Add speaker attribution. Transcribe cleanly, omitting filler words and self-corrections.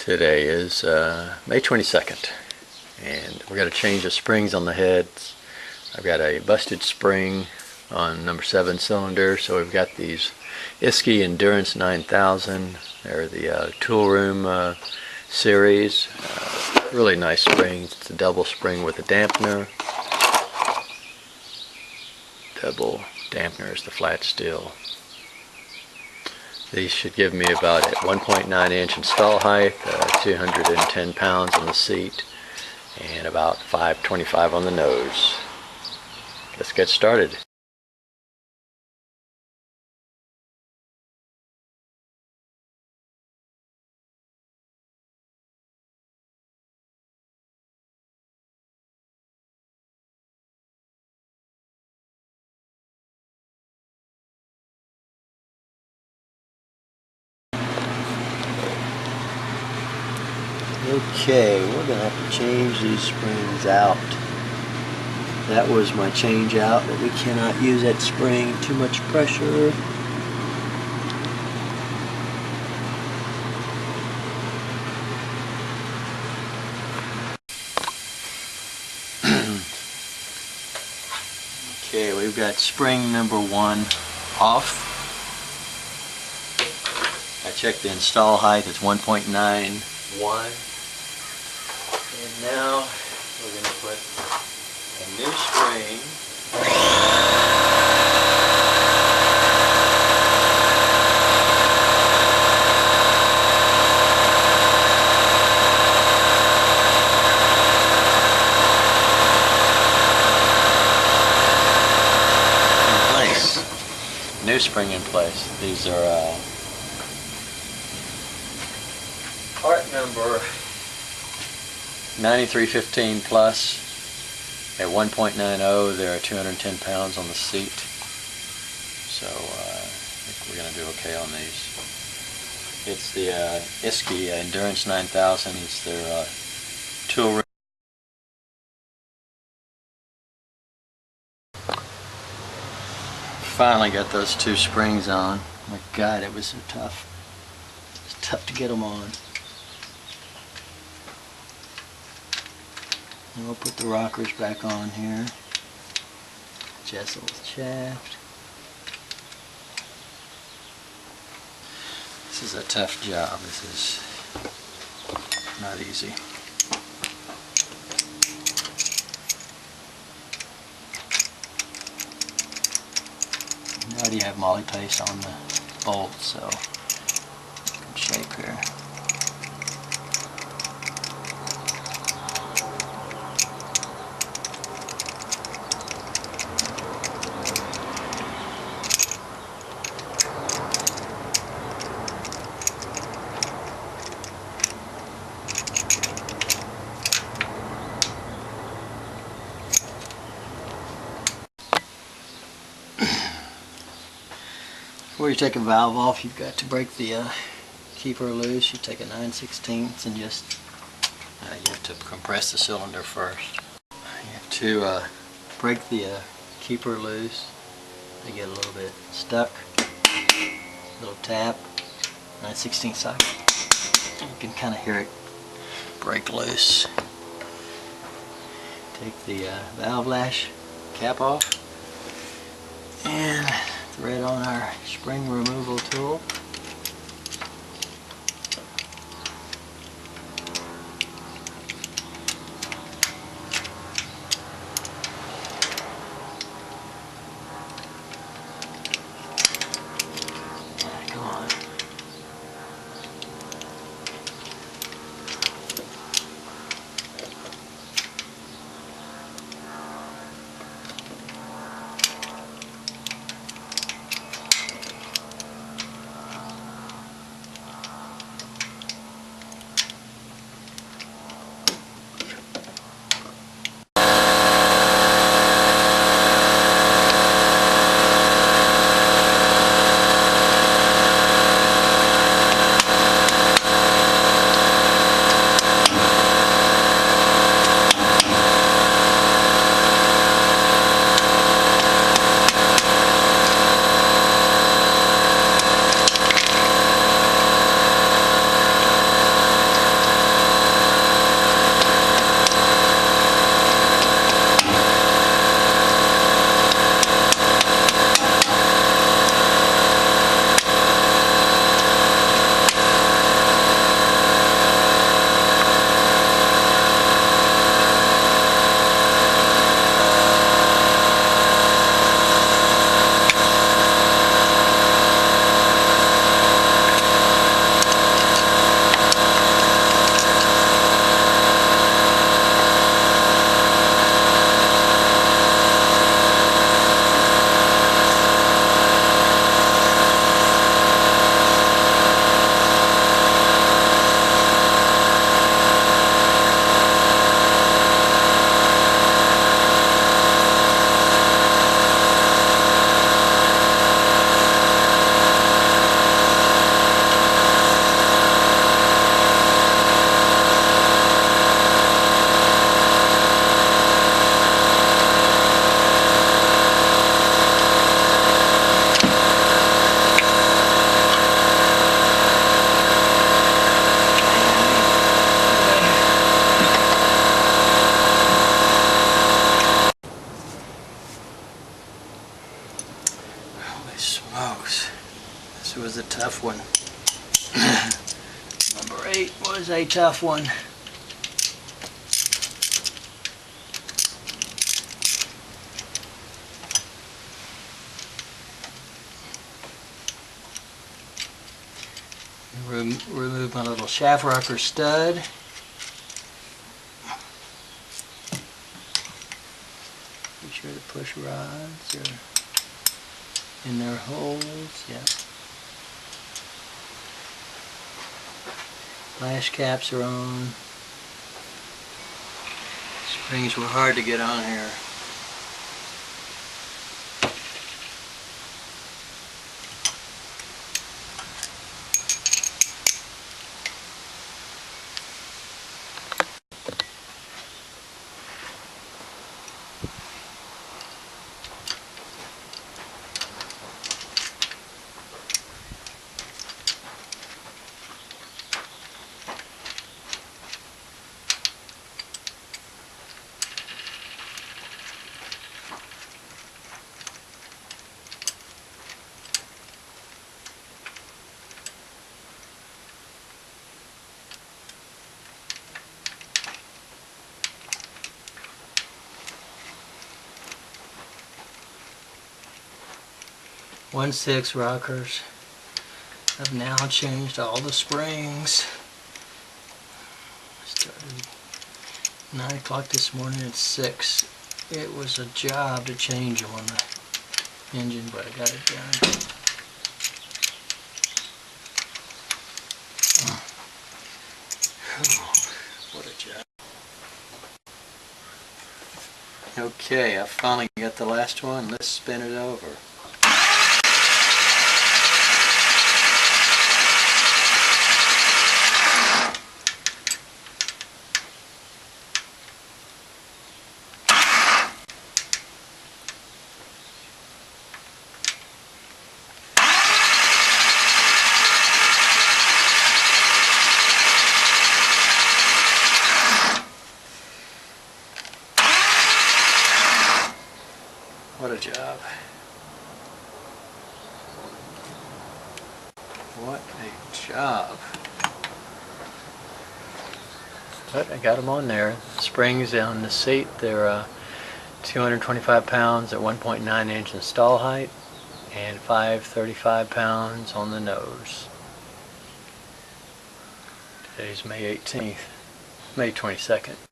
Speaker 1: Today is May 22nd, and we're going to change the springs on the heads. I've got a busted spring on number 7 cylinder, so we've got these Isky Endurance 9000. They're the tool room series. Really nice springs. It's a double spring with a dampener. Double dampener is the flat steel. These should give me about 1.9 inch install height, 210 pounds on the seat, and about 525 on the nose. Let's get started. Okay, we're going to have to change these springs out. That was my change out, but we cannot use that spring, too much pressure. Okay, we've got spring number 1 off. I checked the install height, it's 1.91. And now we're going to put a new spring. In place. New spring in place. These are part number 9315 plus. At 1.90, there are 210 pounds on the seat. So I think we're going to do okay on these. It's the Isky Endurance 9000. It's their tool room. Finally got those 2 springs on. My God, it was so tough. It's tough to get them on. And we'll put the rockers back on here. Jessel shaft. This is a tough job. This is not easy. I already have molly paste on the bolt, so good shape here. Before you take a valve off, you've got to break the keeper loose. You take a 9/16 and just you have to compress the cylinder first. You have to break the keeper loose. They get a little bit stuck. Little tap, 9/16 socket. You can kind of hear it break loose. Take the valve lash cap off and thread on our spring removal tool. Come on. This was a tough one. Number 8 was a tough one. Remove my little shaft rocker stud. Be sure to push rods are in their holes. Yeah. Lash caps are on. Springs were hard to get on here. .16 rockers. I've now changed all the springs. I started 9 o'clock this morning at 6. It was a job to change them on the engine, but I got it done. What a job. Okay, I finally got the last one. Let's spin it over. What a job. What a job. But I got them on there. Springs on the seat, they're 225 pounds at 1.9 inch install height and 535 pounds on the nose. Today's May 18th, May 22nd.